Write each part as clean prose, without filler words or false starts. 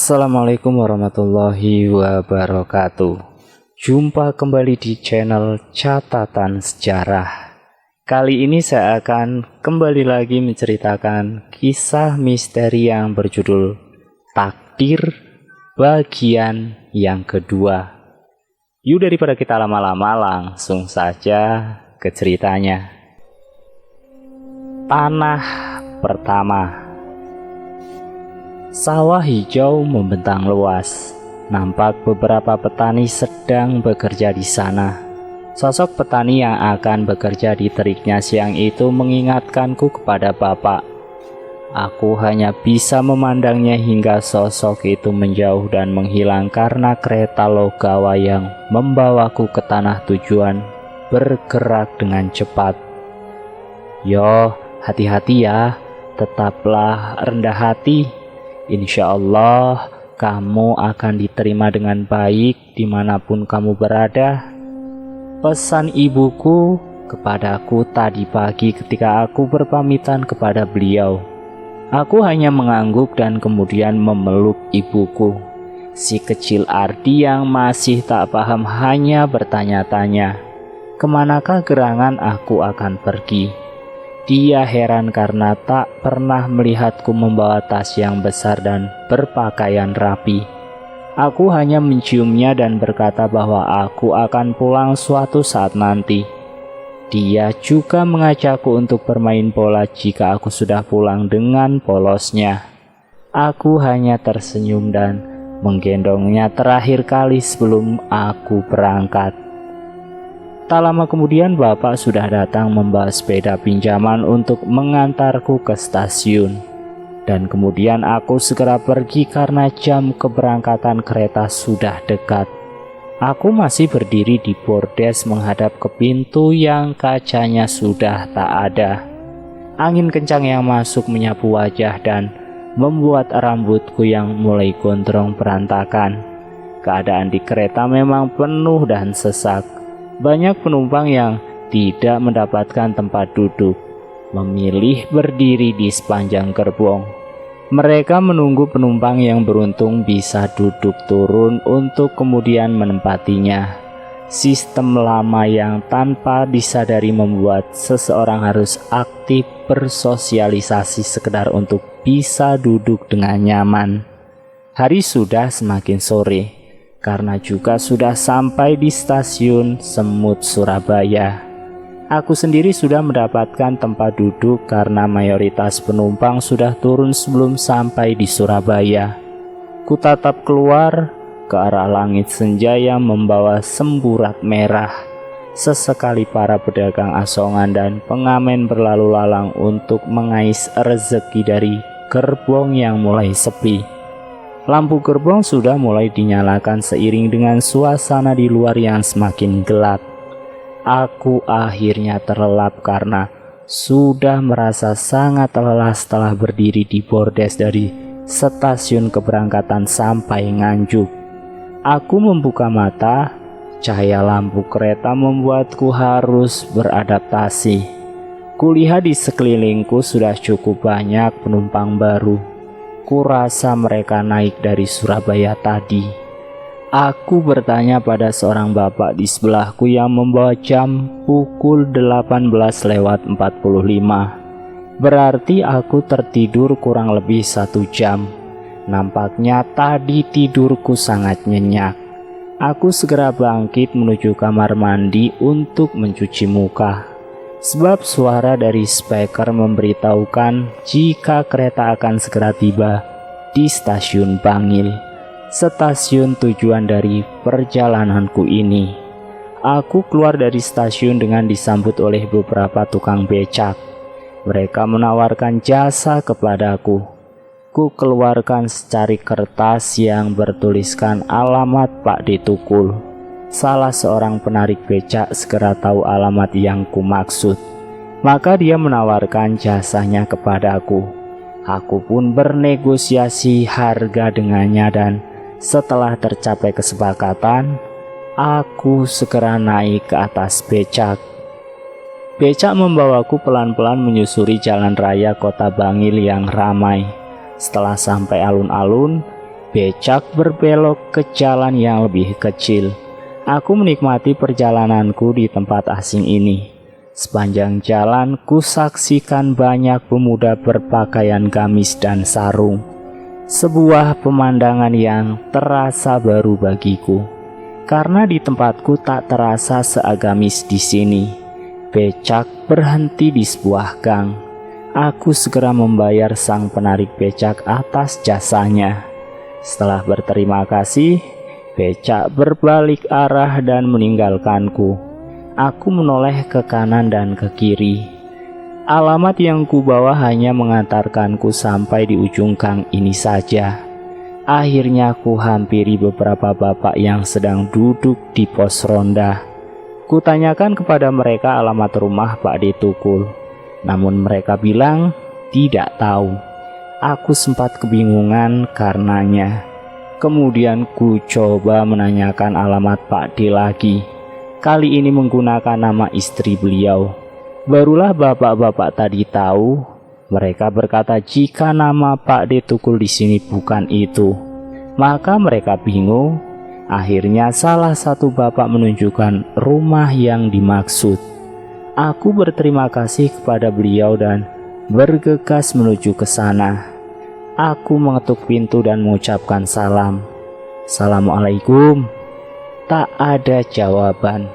Assalamualaikum warahmatullahi wabarakatuh. Jumpa kembali di channel Catatan Sejarah. Kali ini saya akan kembali lagi menceritakan kisah misteri yang berjudul Takdir bagian yang kedua. Yuk, daripada kita lama-lama, langsung saja ke ceritanya. Tanah pertama. Sawah hijau membentang luas. Nampak beberapa petani sedang bekerja di sana. Sosok petani yang akan bekerja di teriknya siang itu mengingatkanku kepada bapak. Aku hanya bisa memandangnya hingga sosok itu menjauh dan menghilang karena kereta Logawa yang membawaku ke tanah tujuan bergerak dengan cepat. Yo, hati-hati ya, tetaplah rendah hati. Insya Allah kamu akan diterima dengan baik dimanapun kamu berada. Pesan ibuku kepadaku tadi pagi ketika aku berpamitan kepada beliau. Aku hanya mengangguk dan kemudian memeluk ibuku. Si kecil Ardi yang masih tak paham hanya bertanya-tanya, kemanakah gerangan aku akan pergi? Dia heran karena tak pernah melihatku membawa tas yang besar dan berpakaian rapi. Aku hanya menciumnya dan berkata bahwa aku akan pulang suatu saat nanti. Dia juga mengajakku untuk bermain bola jika aku sudah pulang dengan polosnya. Aku hanya tersenyum dan menggendongnya terakhir kali sebelum aku berangkat. Tak lama kemudian bapak sudah datang membawa sepeda pinjaman untuk mengantarku ke stasiun. Dan kemudian aku segera pergi karena jam keberangkatan kereta sudah dekat. Aku masih berdiri di bordes menghadap ke pintu yang kacanya sudah tak ada. Angin kencang yang masuk menyapu wajah dan membuat rambutku yang mulai gondrong berantakan. Keadaan di kereta memang penuh dan sesak. Banyak penumpang yang tidak mendapatkan tempat duduk, memilih berdiri di sepanjang gerbong. Mereka menunggu penumpang yang beruntung bisa duduk turun untuk kemudian menempatinya. Sistem lama yang tanpa disadari membuat seseorang harus aktif bersosialisasi sekedar untuk bisa duduk dengan nyaman. Hari sudah semakin sore. Karena juga sudah sampai di stasiun Semut Surabaya. Aku sendiri sudah mendapatkan tempat duduk karena mayoritas penumpang sudah turun sebelum sampai di Surabaya. Kutatap keluar ke arah langit senja yang membawa semburat merah. Sesekali para pedagang asongan dan pengamen berlalu lalang untuk mengais rezeki dari gerbong yang mulai sepi. Lampu gerbong sudah mulai dinyalakan seiring dengan suasana di luar yang semakin gelap. Aku akhirnya terlelap karena sudah merasa sangat lelah setelah berdiri di bordes dari stasiun keberangkatan sampai Nganjuk. Aku membuka mata, cahaya lampu kereta membuatku harus beradaptasi. Kulihat di sekelilingku sudah cukup banyak penumpang baru. Kurasa mereka naik dari Surabaya tadi. Aku bertanya pada seorang bapak di sebelahku yang membawa jam pukul 18:45. Berarti aku tertidur kurang lebih 1 jam. Nampaknya tadi tidurku sangat nyenyak. Aku segera bangkit menuju kamar mandi untuk mencuci muka. Sebab suara dari speaker memberitahukan jika kereta akan segera tiba di stasiun Bangil, stasiun tujuan dari perjalananku ini. Aku keluar dari stasiun dengan disambut oleh beberapa tukang becak. Mereka menawarkan jasa kepadaku. Ku keluarkan secari kertas yang bertuliskan alamat Pak D. Tukul. Salah seorang penarik becak segera tahu alamat yang kumaksud. Maka dia menawarkan jasanya kepadaku. Aku pun bernegosiasi harga dengannya dan setelah tercapai kesepakatan, aku segera naik ke atas becak. Becak membawaku pelan-pelan menyusuri jalan raya kota Bangil yang ramai. Setelah sampai alun-alun, Becak berbelok ke jalan yang lebih kecil. Aku menikmati perjalananku di tempat asing ini. Sepanjang jalan ku saksikan banyak pemuda berpakaian gamis dan sarung. Sebuah pemandangan yang terasa baru bagiku. Karena di tempatku tak terasa seagamis di sini. Becak berhenti di sebuah gang. Aku segera membayar sang penarik becak atas jasanya. Setelah berterima kasih, becak berbalik arah dan meninggalkanku. Aku menoleh ke kanan dan ke kiri. Alamat yang kubawa hanya mengantarkanku sampai di ujung gang ini saja. Akhirnya ku hampiri beberapa bapak yang sedang duduk di pos ronda. Kutanyakan kepada mereka alamat rumah Pak D Tukul. Namun mereka bilang tidak tahu. Aku sempat kebingungan karenanya. Kemudian ku coba menanyakan alamat Pak D lagi. Kali ini menggunakan nama istri beliau. Barulah bapak-bapak tadi tahu. Mereka berkata jika nama Pak D Tukul di sini bukan itu. Maka mereka bingung. Akhirnya salah satu bapak menunjukkan rumah yang dimaksud. Aku berterima kasih kepada beliau dan bergegas menuju ke sana. Aku mengetuk pintu dan mengucapkan salam. Assalamualaikum. Tak ada jawaban.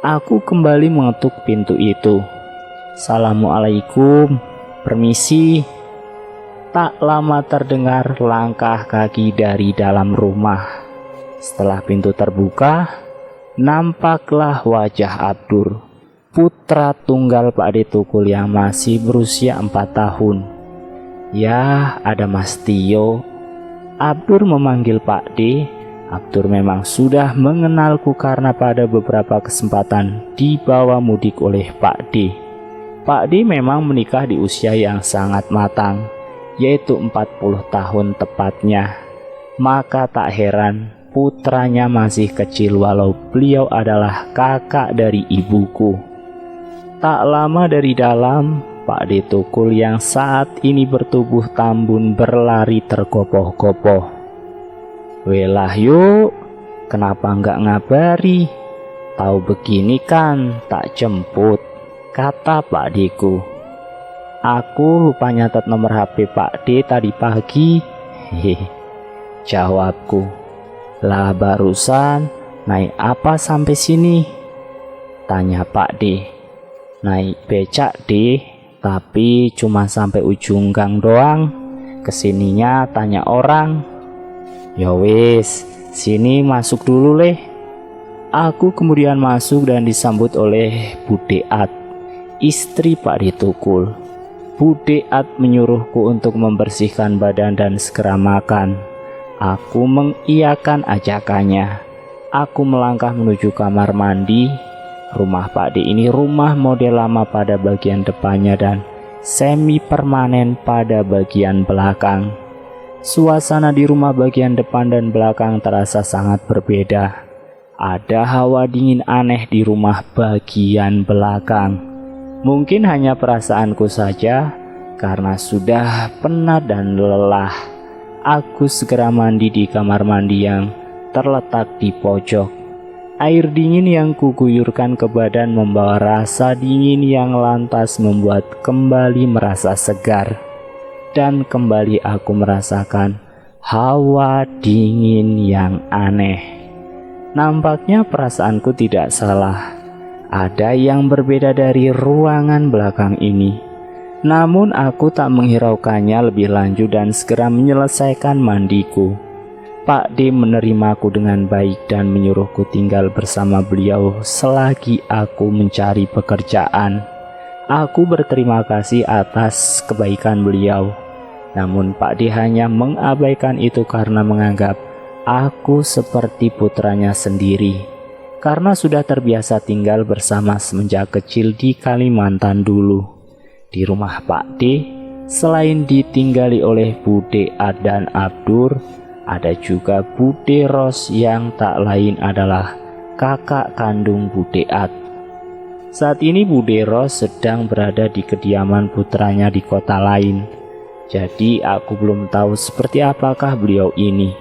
Aku kembali mengetuk pintu itu. Assalamualaikum. Permisi. Tak lama terdengar langkah kaki dari dalam rumah. Setelah pintu terbuka, nampaklah wajah Abdur, putra tunggal Pak D Tukul yang masih berusia 4 tahun. Ya, ada Mas Tio. Abdur memanggil Pak D. Abdur memang sudah mengenalku karena pada beberapa kesempatan dibawa mudik oleh Pak D. Pak D memang menikah di usia yang sangat matang, yaitu 40 tahun tepatnya. Maka tak heran putranya masih kecil walau beliau adalah kakak dari ibuku. Tak lama dari dalam, Pak D Tukul yang saat ini bertubuh tambun berlari tergopoh-gopoh. Welah yuk, kenapa nggak ngabari? Tahu begini kan tak jemput, kata Pak D-ku. Aku lupa nyatet nomor HP Pak D tadi pagi. Hehe, jawabku. Lah barusan naik apa sampai sini? Tanya Pak D. Naik becak D, tapi cuma sampai ujung gang doang. Kesininya tanya orang. Ya wis, sini masuk dulu leh. Aku kemudian masuk dan disambut oleh Bu Deat, istri Pak D Tukul. Bu Deat menyuruhku untuk membersihkan badan dan segera makan. Aku mengiyakan ajakannya. Aku melangkah menuju kamar mandi. Rumah Pak D ini rumah model lama pada bagian depannya dan semi permanen pada bagian belakang. Suasana di rumah bagian depan dan belakang terasa sangat berbeda. Ada hawa dingin aneh di rumah bagian belakang. Mungkin hanya perasaanku saja, karena sudah penat dan lelah. Aku segera mandi di kamar mandi yang terletak di pojok. Air dingin yang kuguyurkan ke badan membawa rasa dingin yang lantas membuat kembali merasa segar. Dan kembali aku merasakan hawa dingin yang aneh. Nampaknya perasaanku tidak salah. Ada yang berbeda dari ruangan belakang ini. Namun aku tak menghiraukannya lebih lanjut dan segera menyelesaikan mandiku. Pak D menerimaku dengan baik dan menyuruhku tinggal bersama beliau selagi aku mencari pekerjaan. Aku berterima kasih atas kebaikan beliau. Namun Pak D hanya mengabaikan itu karena menganggap aku seperti putranya sendiri. Karena sudah terbiasa tinggal bersama semenjak kecil di Kalimantan dulu. Di rumah Pak D, selain ditinggali oleh Bu Deat dan Abdur, ada juga Bu Deros yang tak lain adalah kakak kandung Bu Deat. Saat ini Bu Deros sedang berada di kediaman putranya di kota lain. Jadi aku belum tahu seperti apakah beliau ini.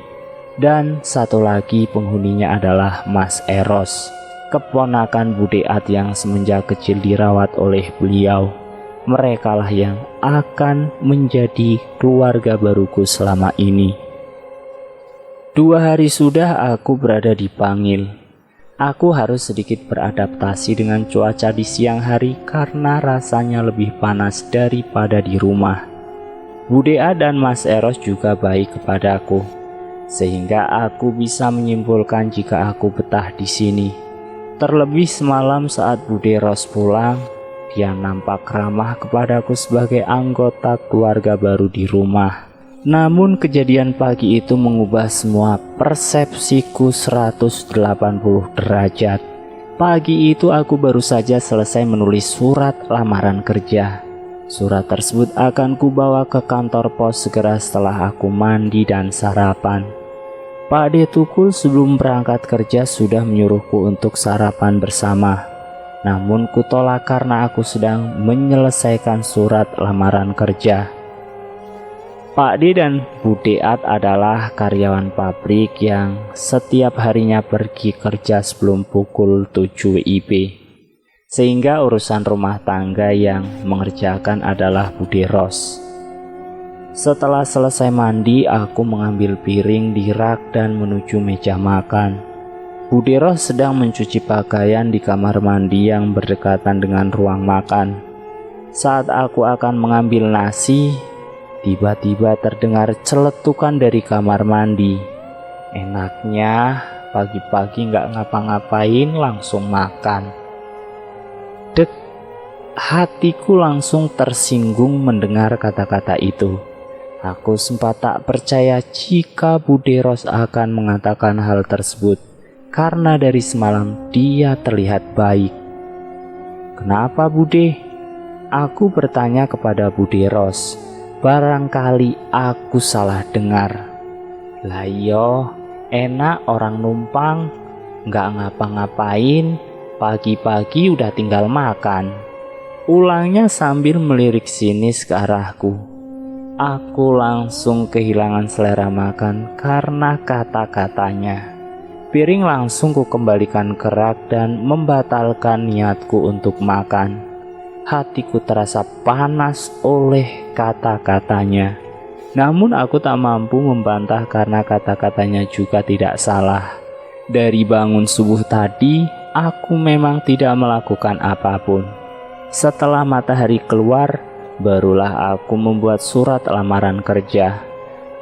Dan satu lagi penghuninya adalah Mas Eros, keponakan Bude At yang semenjak kecil dirawat oleh beliau. Merekalah yang akan menjadi keluarga baruku selama ini. 2 hari sudah aku berada di Pangil. Aku harus sedikit beradaptasi dengan cuaca di siang hari karena rasanya lebih panas daripada di rumah. Bude At dan Mas Eros juga baik kepadaku, sehingga aku bisa menyimpulkan jika aku betah di sini. Terlebih semalam saat Bude Ros pulang, dia nampak ramah kepadaku sebagai anggota keluarga baru di rumah. Namun kejadian pagi itu mengubah semua persepsiku 180 derajat. Pagi itu aku baru saja selesai menulis surat lamaran kerja. Surat tersebut akan kubawa ke kantor pos segera setelah aku mandi dan sarapan. Pak D Tukul sebelum berangkat kerja sudah menyuruhku untuk sarapan bersama. Namun kutolak karena aku sedang menyelesaikan surat lamaran kerja. Pak D dan Bude At adalah karyawan pabrik yang setiap harinya pergi kerja sebelum pukul 7 WIB. Sehingga urusan rumah tangga yang mengerjakan adalah Bude Ros. Setelah selesai mandi, aku mengambil piring di rak dan menuju meja makan. Bude Ros sedang mencuci pakaian di kamar mandi yang berdekatan dengan ruang makan. Saat aku akan mengambil nasi, tiba-tiba terdengar celetukan dari kamar mandi. Enaknya pagi-pagi nggak ngapa-ngapain langsung makan. Dek, hatiku langsung tersinggung mendengar kata-kata itu. Aku sempat tak percaya jika Bude Ros akan mengatakan hal tersebut, karena dari semalam dia terlihat baik. Kenapa Bude? Aku bertanya kepada Bude Ros. Barangkali aku salah dengar. Lah yo, enak orang numpang, nggak ngapa-ngapain, pagi-pagi udah tinggal makan. Ulangnya sambil melirik sinis ke arahku. Aku langsung kehilangan selera makan karena kata-katanya. Piring langsung ku kembalikan ke rak dan membatalkan niatku untuk makan. Hatiku terasa panas oleh kata-katanya. Namun aku tak mampu membantah karena kata-katanya juga tidak salah. Dari bangun subuh tadi, aku memang tidak melakukan apapun. Setelah matahari keluar, barulah aku membuat surat lamaran kerja.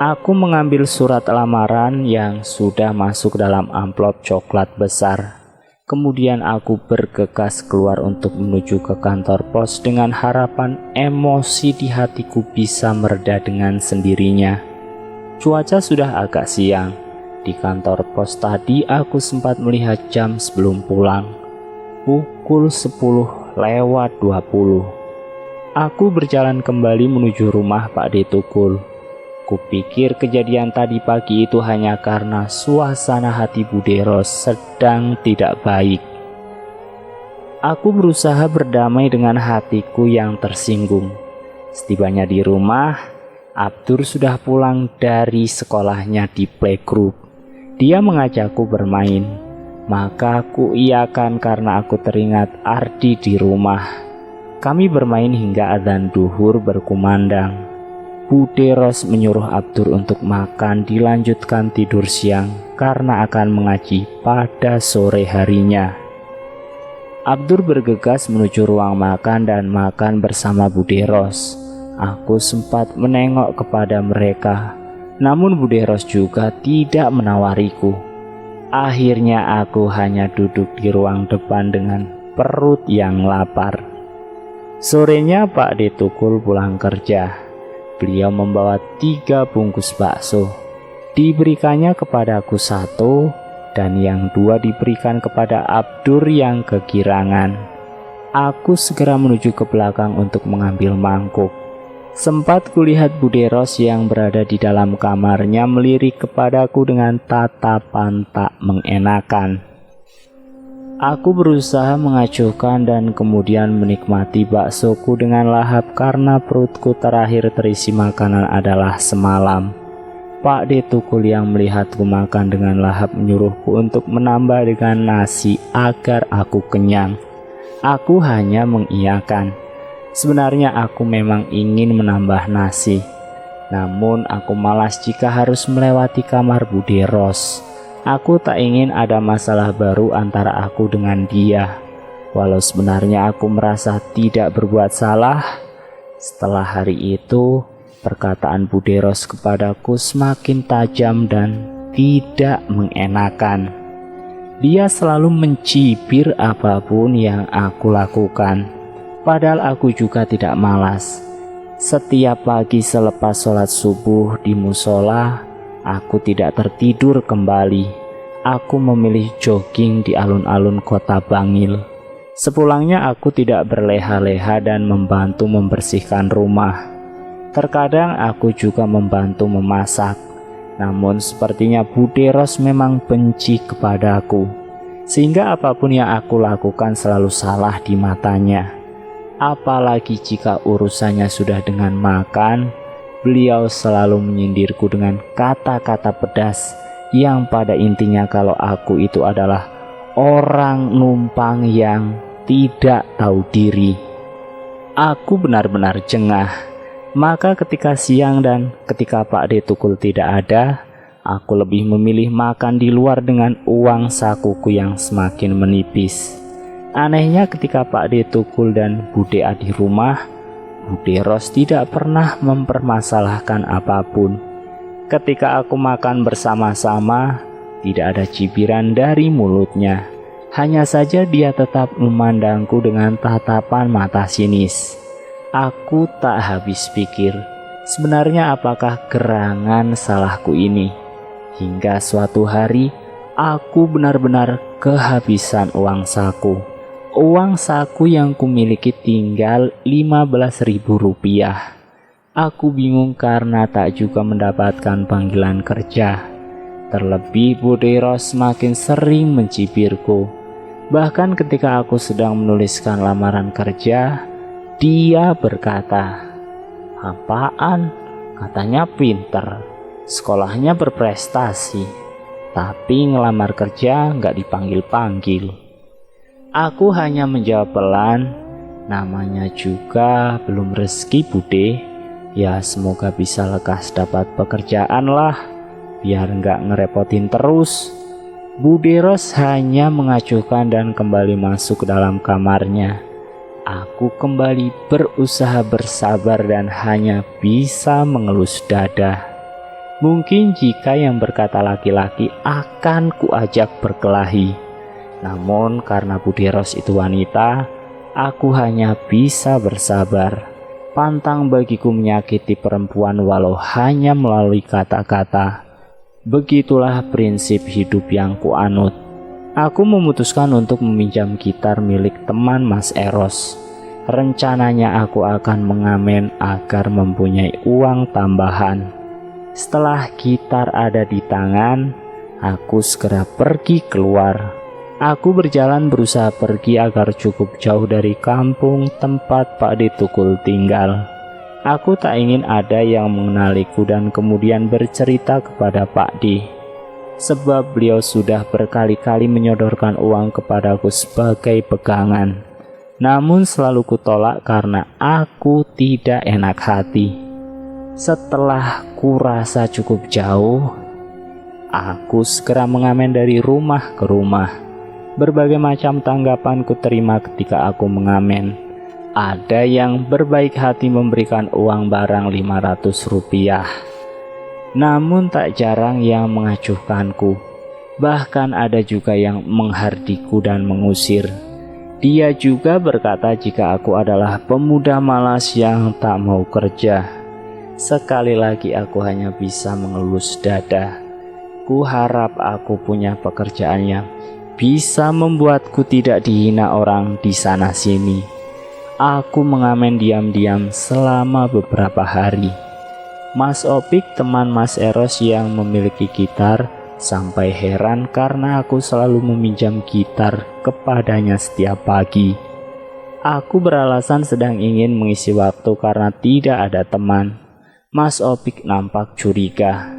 Aku mengambil surat lamaran yang sudah masuk dalam amplop coklat besar. Kemudian aku bergegas keluar untuk menuju ke kantor pos dengan harapan emosi di hatiku bisa mereda dengan sendirinya. Cuaca sudah agak siang. Di kantor pos tadi aku sempat melihat jam sebelum pulang. Pukul 10:20. Aku berjalan kembali menuju rumah Pak D Tukul. Kupikir kejadian tadi pagi itu hanya karena suasana hati Bude Ros sedang tidak baik. Aku berusaha berdamai dengan hatiku yang tersinggung. Setibanya di rumah, Abdur sudah pulang dari sekolahnya di playgroup. Dia mengajakku bermain. Maka aku iakan karena aku teringat Ardi di rumah. Kami bermain hingga adzan duhur berkumandang. Bude Ros menyuruh Abdur untuk makan dilanjutkan tidur siang karena akan mengaji pada sore harinya. Abdur bergegas menuju ruang makan dan makan bersama Bude Ros. Aku sempat menengok kepada mereka, namun Bude Ros juga tidak menawariku. Akhirnya aku hanya duduk di ruang depan dengan perut yang lapar. Sorenya Pak D Tukul pulang kerja. Beliau membawa 3 bungkus bakso. Diberikannya kepadaku 1 dan yang 2 diberikan kepada Abdur yang kegirangan. Aku segera menuju ke belakang untuk mengambil mangkuk. Sempat kulihat Bude Ros yang berada di dalam kamarnya melirik kepadaku dengan tatapan tak mengenakan. Aku berusaha mengacuhkan dan kemudian menikmati baksoku dengan lahap karena perutku terakhir terisi makanan adalah semalam. Pak D Tukul yang melihatku makan dengan lahap menyuruhku untuk menambah dengan nasi agar aku kenyang. Aku hanya mengiyakan. Sebenarnya aku memang ingin menambah nasi. Namun aku malas jika harus melewati kamar Bude Ros. Aku tak ingin ada masalah baru antara aku dengan dia. Walau sebenarnya aku merasa tidak berbuat salah. Setelah hari itu, perkataan Bude Ros kepadaku semakin tajam dan tidak mengenakan. Dia selalu mencibir apapun yang aku lakukan. Padahal aku juga tidak malas. Setiap pagi selepas sholat subuh di musola, aku tidak tertidur kembali. Aku memilih jogging di alun-alun kota Bangil. Sepulangnya aku tidak berleha-leha dan membantu membersihkan rumah. Terkadang aku juga membantu memasak. Namun sepertinya Bude Ros memang benci kepadaku, sehingga apapun yang aku lakukan selalu salah di matanya. Apalagi jika urusannya sudah dengan makan, beliau selalu menyindirku dengan kata-kata pedas yang pada intinya kalau aku itu adalah orang numpang yang tidak tahu diri. Aku benar-benar jengah. Maka ketika siang dan ketika Pak D Tukul tidak ada, aku lebih memilih makan di luar dengan uang sakuku yang semakin menipis. Anehnya ketika Pak D Tukul dan Bude A di rumah, Bude Ros tidak pernah mempermasalahkan apapun. Ketika aku makan bersama-sama, tidak ada cibiran dari mulutnya. Hanya saja dia tetap memandangku dengan tatapan mata sinis. Aku tak habis pikir, sebenarnya apakah gerangan salahku ini? Hingga suatu hari, aku benar-benar kehabisan uang saku. Uang saku yang kumiliki tinggal Rp15.000. Aku bingung karena tak juga mendapatkan panggilan kerja. Terlebih Bude Ros semakin sering mencibirku. Bahkan ketika aku sedang menuliskan lamaran kerja, dia berkata, "Apaan? Katanya pinter, sekolahnya berprestasi, tapi ngelamar kerja nggak dipanggil-panggil." Aku hanya menjawab pelan, namanya juga belum rezeki Bude. Ya semoga bisa lekas dapat pekerjaan lah, biar nggak ngerepotin terus. Bude Ros hanya mengacuhkan dan kembali masuk ke dalam kamarnya. Aku kembali berusaha bersabar dan hanya bisa mengelus dada. Mungkin jika yang berkata laki-laki akan kuajak berkelahi. Namun karena Bude Ros itu wanita, aku hanya bisa bersabar. Pantang bagiku menyakiti perempuan walau hanya melalui kata-kata. Begitulah prinsip hidup yang kuanut. Aku memutuskan untuk meminjam gitar milik teman Mas Eros. Rencananya aku akan mengamen agar mempunyai uang tambahan. Setelah gitar ada di tangan, aku segera pergi keluar. Aku berjalan berusaha pergi agar cukup jauh dari kampung tempat Pak D Tukul tinggal. Aku tak ingin ada yang mengenaliku dan kemudian bercerita kepada Pak D. Sebab beliau sudah berkali-kali menyodorkan uang kepadaku sebagai pegangan. Namun selalu kutolak karena aku tidak enak hati. Setelah kurasa cukup jauh, aku segera mengamen dari rumah ke rumah. Berbagai macam tanggapan kuterima ketika aku mengamen. Ada yang berbaik hati memberikan uang barang Rp500. Namun tak jarang yang mengacuhkanku. Bahkan ada juga yang menghardiku dan mengusir. Dia juga berkata jika aku adalah pemuda malas yang tak mau kerja. Sekali lagi aku hanya bisa mengelus dada. Ku harap aku punya pekerjaan yang bisa membuatku tidak dihina orang di sana sini. Aku mengamen diam-diam selama beberapa hari. Mas Opik, teman Mas Eros yang memiliki gitar, sampai heran karena aku selalu meminjam gitar kepadanya setiap pagi. Aku beralasan sedang ingin mengisi waktu karena tidak ada teman. Mas Opik nampak curiga.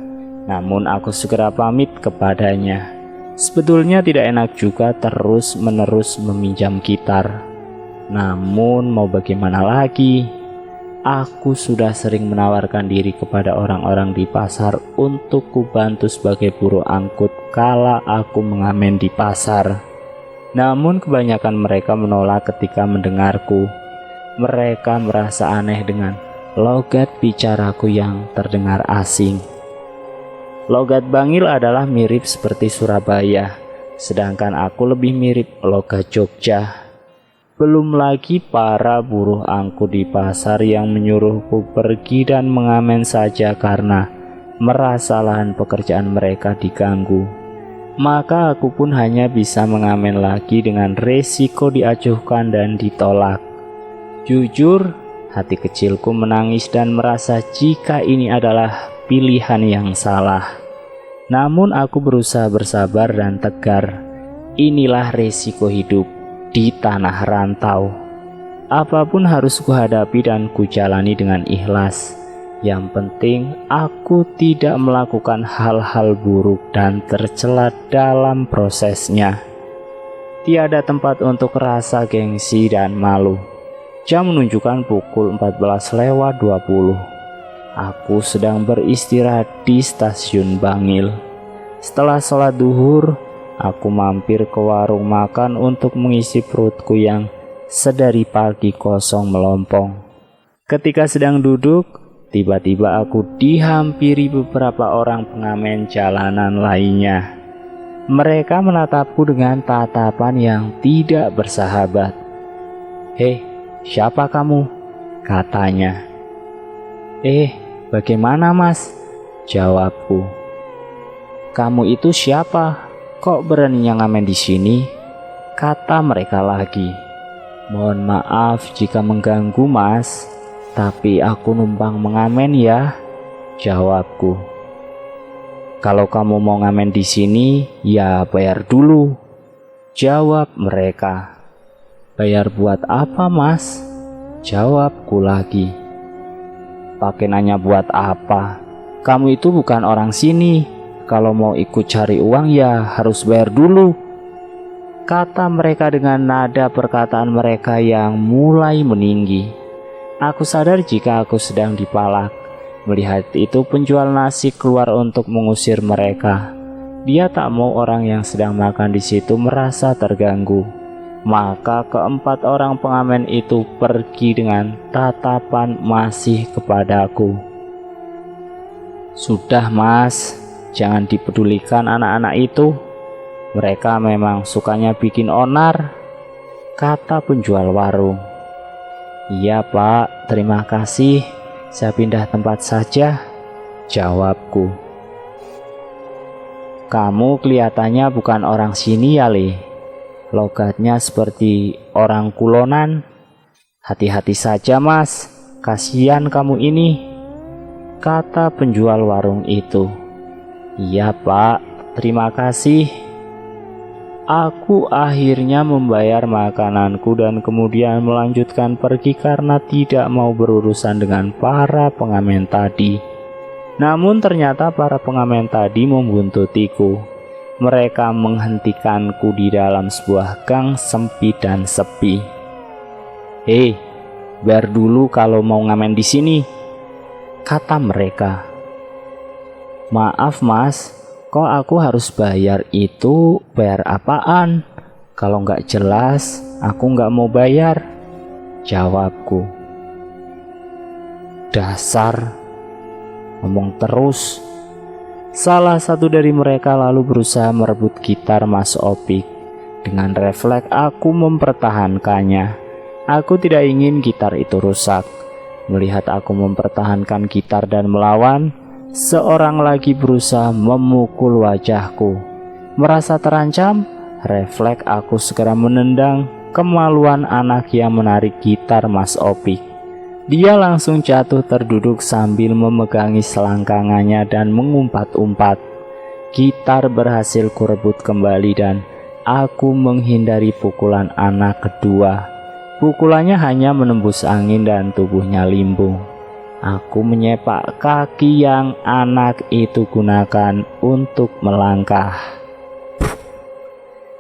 Namun aku segera pamit kepadanya. Sebetulnya tidak enak juga terus-menerus meminjam gitar. Namun mau bagaimana lagi? Aku sudah sering menawarkan diri kepada orang-orang di pasar untuk kubantu sebagai buruh angkut kala aku mengamen di pasar. Namun kebanyakan mereka menolak ketika mendengarku. Mereka merasa aneh dengan logat bicaraku yang terdengar asing. Logat Bangil adalah mirip seperti Surabaya, sedangkan aku lebih mirip logat Jogja. Belum lagi para buruh angkut di pasar yang menyuruhku pergi dan mengamen saja karena merasa lahan pekerjaan mereka diganggu. Maka aku pun hanya bisa mengamen lagi dengan resiko diacuhkan dan ditolak. Jujur, hati kecilku menangis dan merasa jika ini adalah pilihan yang salah. Namun aku berusaha bersabar dan tegar. Inilah resiko hidup di tanah rantau. Apapun harus kuhadapi dan kujalani dengan ikhlas. Yang penting aku tidak melakukan hal-hal buruk dan tercela dalam prosesnya. Tiada tempat untuk rasa gengsi dan malu. Jam menunjukkan pukul 14:20. Aku sedang beristirahat di stasiun Bangil. Setelah sholat duhur, aku mampir ke warung makan untuk mengisi perutku yang sedari pagi kosong melompong. Ketika sedang duduk, tiba-tiba aku dihampiri beberapa orang pengamen jalanan lainnya. Mereka menatapku dengan tatapan yang tidak bersahabat. "Hei, siapa kamu?" katanya. Bagaimana mas?" jawabku. "Kamu itu siapa? Kok beraninya ngamen di sini?" kata mereka lagi. "Mohon maaf jika mengganggu mas, tapi aku numpang mengamen ya," jawabku. "Kalau kamu mau ngamen di sini, ya bayar dulu," jawab mereka. "Bayar buat apa mas?" jawabku lagi. "Pakai nanya buat apa? Kamu itu bukan orang sini. Kalau mau ikut cari uang ya harus bayar dulu," kata mereka dengan nada perkataan mereka yang mulai meninggi. Aku sadar jika aku sedang dipalak. Melihat itu penjual nasi keluar untuk mengusir mereka. Dia tak mau orang yang sedang makan di situ merasa terganggu. Maka keempat orang pengamen itu pergi dengan tatapan masih kepadaku. "Sudah mas, jangan dipedulikan anak-anak itu. Mereka memang sukanya bikin onar," kata penjual warung. "Iya pak, terima kasih. Saya pindah tempat saja," jawabku. "Kamu kelihatannya bukan orang sini ya Le. Logatnya seperti orang kulonan. Hati-hati saja mas, kasihan kamu ini," kata penjual warung itu. "Iya pak, terima kasih." Aku akhirnya membayar makananku dan kemudian melanjutkan pergi karena tidak mau berurusan dengan para pengamen tadi. Namun ternyata para pengamen tadi membuntutiku. Mereka menghentikanku di dalam sebuah gang sempit dan sepi. "Hei, bayar dulu kalau mau ngamen di sini," kata mereka. "Maaf mas, kok aku harus bayar itu? Bayar apaan? Kalau nggak jelas, aku nggak mau bayar," jawabku. "Dasar, ngomong terus." Salah satu dari mereka lalu berusaha merebut gitar Mas Opik. Dengan refleks aku mempertahankannya. Aku tidak ingin gitar itu rusak. Melihat aku mempertahankan gitar dan melawan, seorang lagi berusaha memukul wajahku. Merasa terancam, refleks aku segera menendang kemaluan anak yang menarik gitar Mas Opik. Dia langsung jatuh terduduk sambil memegangi selangkangannya dan mengumpat-umpat. Gitar berhasil kurebut kembali dan aku menghindari pukulan anak kedua. Pukulannya hanya menembus angin dan tubuhnya limbung. Aku menyepak kaki yang anak itu gunakan untuk melangkah.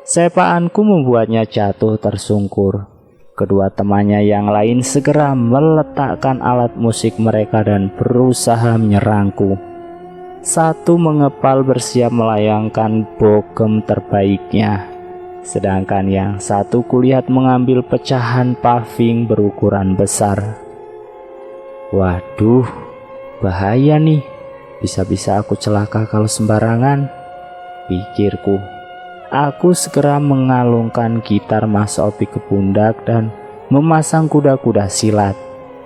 Sepakanku membuatnya jatuh tersungkur. Kedua temannya yang lain segera meletakkan alat musik mereka dan berusaha menyerangku. Satu mengepal bersiap melayangkan bogem terbaiknya, sedangkan yang satu kulihat mengambil pecahan paving berukuran besar. Waduh, bahaya nih, bisa-bisa aku celaka kalau sembarangan, pikirku. Aku segera mengalungkan gitar Mas Opi ke pundak dan memasang kuda-kuda silat.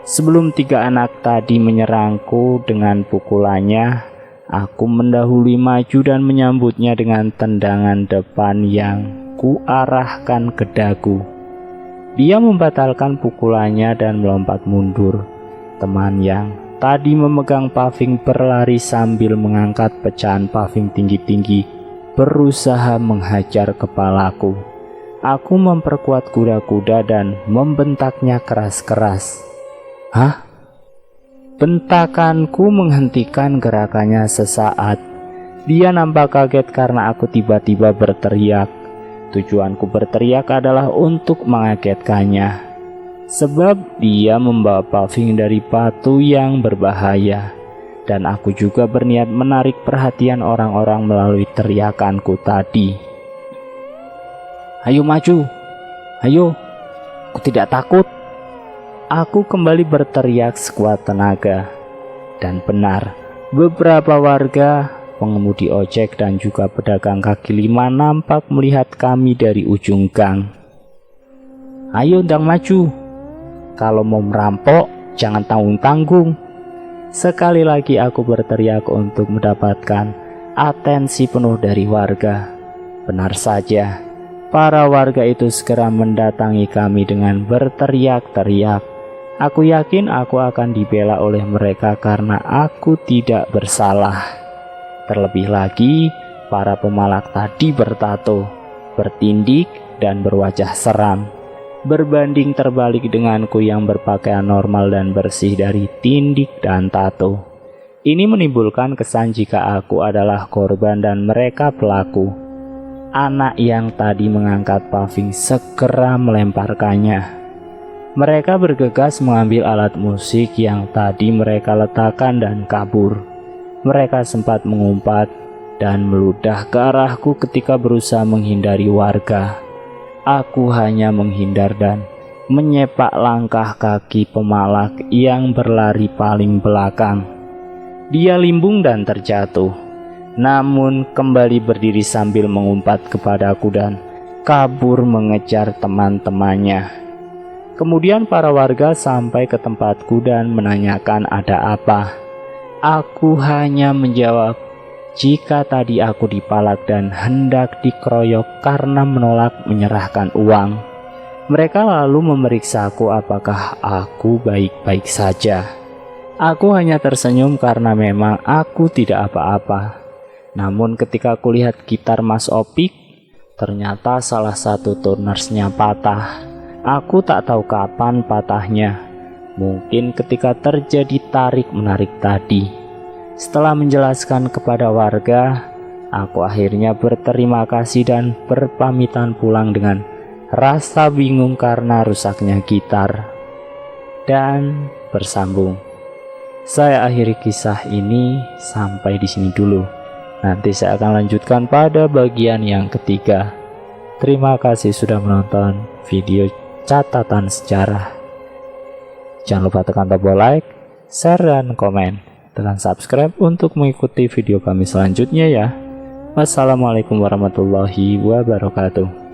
Sebelum tiga anak tadi menyerangku dengan pukulannya, aku mendahului maju dan menyambutnya dengan tendangan depan yang kuarahkan ke dagu. Dia membatalkan pukulannya dan melompat mundur. Teman yang tadi memegang paving berlari sambil mengangkat pecahan paving tinggi-tinggi, berusaha menghajar kepalaku. Aku memperkuat kuda-kuda dan membentaknya keras-keras. Hah? Bentakanku menghentikan gerakannya sesaat. Dia nampak kaget karena aku tiba-tiba berteriak. Tujuanku berteriak adalah untuk mengagetkannya, sebab dia membawa paving dari batu yang berbahaya. Dan aku juga berniat menarik perhatian orang-orang melalui teriakanku tadi. Ayo maju, ayo, aku tidak takut. Aku kembali berteriak sekuat tenaga. Dan benar, beberapa warga, pengemudi ojek dan juga pedagang kaki lima nampak melihat kami dari ujung gang. Ayo ndang maju, kalau mau merampok jangan tanggung-tanggung. Sekali lagi aku berteriak untuk mendapatkan atensi penuh dari warga. Benar saja, para warga itu segera mendatangi kami dengan berteriak-teriak. Aku yakin aku akan dibela oleh mereka karena aku tidak bersalah. Terlebih lagi, para pemalak tadi bertato, bertindik, dan berwajah seram, berbanding terbalik denganku yang berpakaian normal dan bersih dari tindik dan tato. Ini menimbulkan kesan jika aku adalah korban dan mereka pelaku. Anak yang tadi mengangkat paving segera melemparkannya. Mereka bergegas mengambil alat musik yang tadi mereka letakkan dan kabur. Mereka sempat mengumpat dan meludah ke arahku ketika berusaha menghindari warga. Aku hanya menghindar dan menyepak langkah kaki pemalak yang berlari paling belakang. Dia limbung dan terjatuh, namun kembali berdiri sambil mengumpat kepadaku dan kabur mengejar teman-temannya. Kemudian para warga sampai ke tempatku dan menanyakan ada apa. Aku hanya menjawab, jika tadi aku dipalak dan hendak dikeroyok karena menolak menyerahkan uang. Mereka lalu memeriksaku apakah aku baik-baik saja. Aku hanya tersenyum karena memang aku tidak apa-apa. Namun ketika aku lihat gitar Mas Opik, ternyata salah satu tunersnya patah. Aku tak tahu kapan patahnya. Mungkin ketika terjadi tarik-menarik tadi. Setelah menjelaskan kepada warga, aku akhirnya berterima kasih dan berpamitan pulang dengan rasa bingung karena rusaknya gitar. Dan bersambung. Saya akhiri kisah ini sampai di sini dulu. Nanti saya akan lanjutkan pada bagian yang ketiga. Terima kasih sudah menonton video catatan sejarah. Jangan lupa tekan tombol like, share, dan komen. Tekan subscribe untuk mengikuti video kami selanjutnya ya. Wassalamualaikum warahmatullahi wabarakatuh.